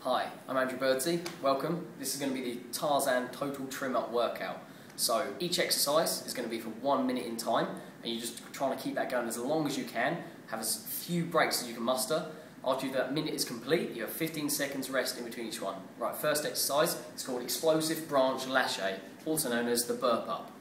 Hi, I'm Burpee. Welcome. This is going to be the Tarzan Total Trim Up workout. So each exercise is going to be for 1 minute in time, and you're just trying to keep that going as long as you can. Have as few breaks as you can muster. After that minute is complete, you have 15 seconds rest in between each one. Right, first exercise is called Explosive Branch Lache, also known as the Burp Up.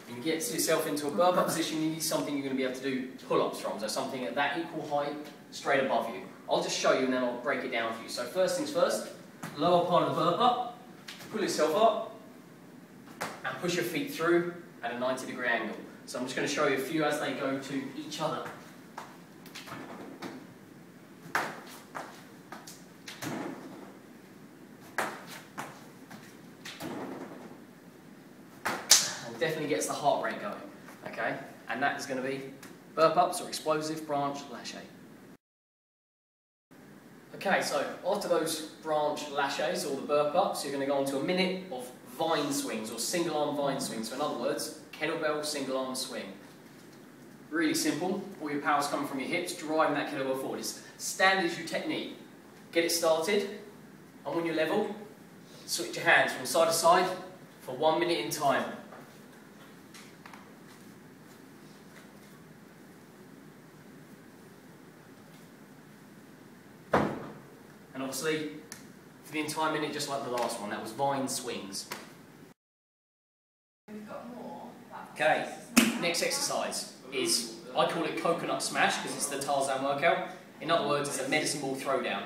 You can get yourself into a burp up position, you need something you're going to be able to do pull-ups from, so something at that equal height, straight above you. I'll just show you and then I'll break it down for you. So first things first, lower part of the burp up, pull yourself up, and push your feet through at a 90-degree angle. So I'm just going to show you a few as they go to each other. Definitely gets the heart rate going, okay? And that is going to be burp ups or explosive branch lache. Okay, so after those branch laches or the burp ups, you're going to go on to a minute of vine swings or single arm vine swings. So in other words, kettlebell single arm swing. Really simple. All your power's coming from your hips, driving that kettlebell forward. It's standard as your technique. Get it started, and when you're level, switch your hands from side to side for 1 minute in time. And obviously, for the entire minute, just like the last one, that was vine swings. We've got more. Okay, next exercise is, I call it coconut smash because it's the Tarzan workout. In other words, it's a medicine ball throwdown.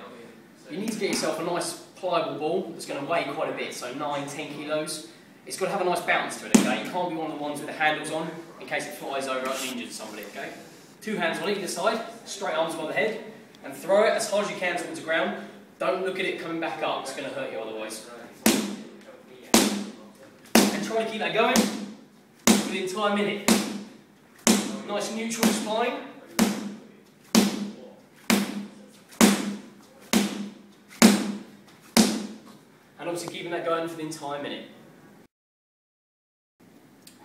You need to get yourself a nice pliable ball that's going to weigh quite a bit, so 9–10 kilos. It's got to have a nice bounce to it, okay? You can't be one of the ones with the handles on in case it flies over and injures somebody, okay? 2 hands on either side, straight arms above the head, and throw it as hard as you can towards the ground. Don't look at it coming back up, it's going to hurt you otherwise. And try to keep that going for the entire minute. Nice neutral spine. And obviously keeping that going for the entire minute.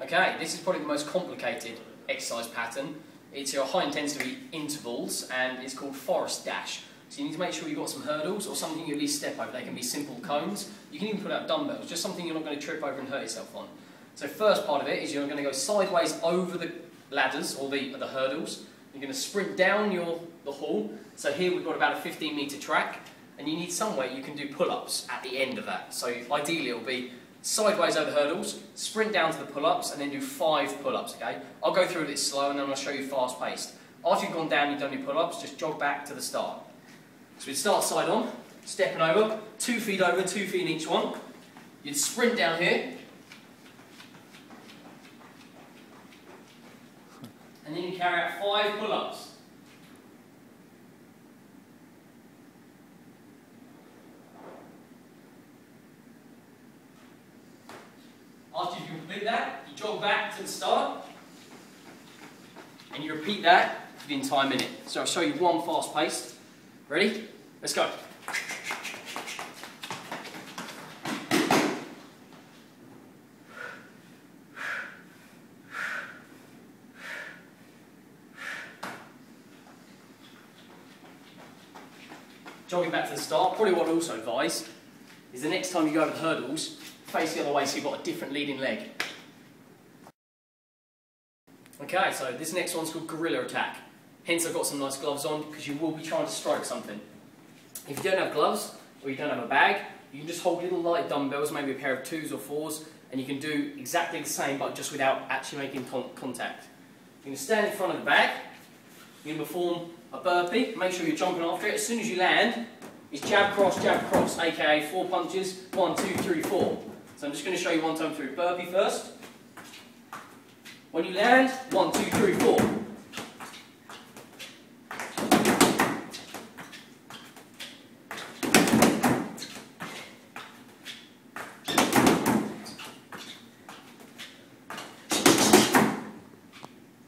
Okay, this is probably the most complicated exercise pattern. It's your high intensity intervals and it's called forest dash. So you need to make sure you've got some hurdles or something you at least step over. They can be simple cones. You can even put out dumbbells, just something you're not going to trip over and hurt yourself on. So first part of it is you're going to go sideways over the ladders or the hurdles. You're going to sprint down the hall. So here we've got about a 15-metre track and you need some way you can do pull-ups at the end of that. So ideally it'll be sideways over the hurdles, sprint down to the pull-ups and then do 5 pull-ups, okay? I'll go through this slow and then I'll show you fast-paced. After you've gone down, you've done your pull-ups, just jog back to the start. So we'd start side on, stepping over, 2 feet over, 2 feet in each one. You'd sprint down here. And then you carry out 5 pull-ups. After you complete that, you jog back to the start. And you repeat that for the entire minute. So I'll show you one fast-paced. Ready? Let's go. Jogging back to the start, probably what I'd also advise is the next time you go over the hurdles, face the other way so you've got a different leading leg. Okay, so this next one's called gorilla attack. Hence I've got some nice gloves on because you will be trying to strike something. If you don't have gloves or you don't have a bag, you can just hold little light dumbbells, maybe a pair of 2s or 4s, and you can do exactly the same but just without actually making contact. You can stand in front of the bag, you can perform a burpee, make sure you're jumping after it. As soon as you land, it's jab cross, aka 4 punches, 1, 2, 3, 4. So I'm just going to show you one time through. Burpee first. When you land, 1, 2, 3, 4.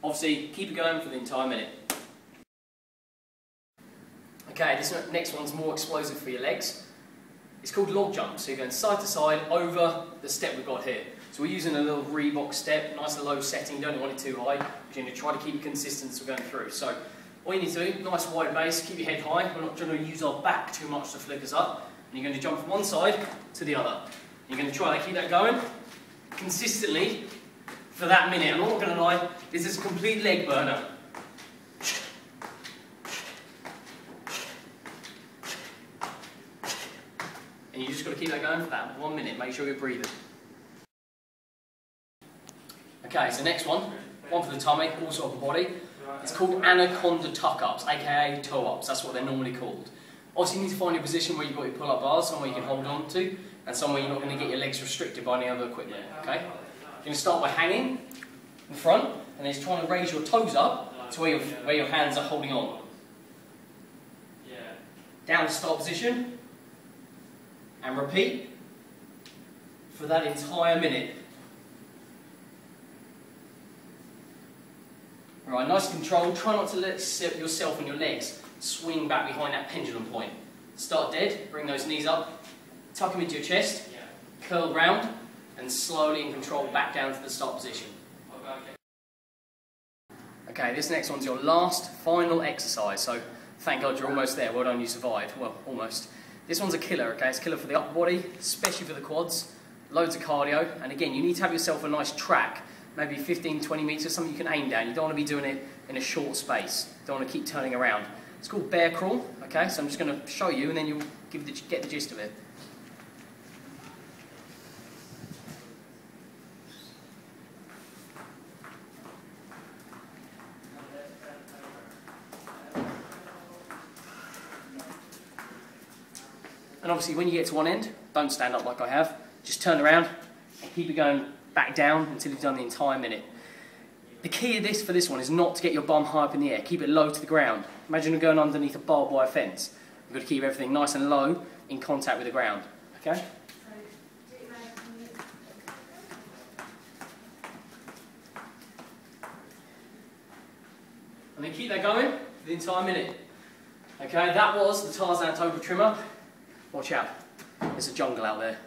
Obviously, keep it going for the entire minute. Okay, this next one's more explosive for your legs. It's called log jump, so you're going side to side over the step we've got here. So we're using a little Reebok step, nice and low setting, you don't want it too high, because you're going to try to keep it consistent as we're going through. So All you need to do, nice wide base, keep your head high. We're not going to use our back too much to flick us up. And you're going to jump from one side to the other. You're going to try to keep that going consistently for that minute. I'm not going to lie, this is a complete leg burner. And you just got to keep that going for that 1 minute. Make sure you're breathing. Okay, so next one for the tummy, also upper body. It's called Anaconda tuck-ups, aka toe-ups. That's what they're normally called. Obviously, you need to find your position where you've got your pull-up bars, somewhere you can hold on to, and somewhere you're not going to get your legs restricted by any other equipment. Okay? You're going to start by hanging in front, and then trying to raise your toes up to where your hands are holding on. Down to start position, and repeat for that entire minute. Alright, nice and controlled. Try not to let yourself and your legs swing back behind that pendulum point. Start dead, bring those knees up, tuck them into your chest, curl round, and slowly and controlled back down to the start position. Okay, this next one's your last, final exercise, so thank God you're almost there. Well done, you survived. Well, almost. This one's a killer, okay? It's a killer for the upper body, especially for the quads. Loads of cardio, and again, you need to have yourself a nice track. Maybe 15-20 metres, something you can aim down. You don't want to be doing it in a short space. You don't want to keep turning around. It's called bear crawl, okay? So I'm just going to show you and then you'll get the gist of it. And obviously when you get to one end, don't stand up like I have. Just turn around and keep it going back down until you've done the entire minute. The key of this for this one is not to get your bum high up in the air. Keep it low to the ground. Imagine you're going underneath a barbed wire fence. You've got to keep everything nice and low in contact with the ground. Okay? And then keep that going for the entire minute. Okay, that was the Tarzan Total Trim Up. Watch out, there's a jungle out there.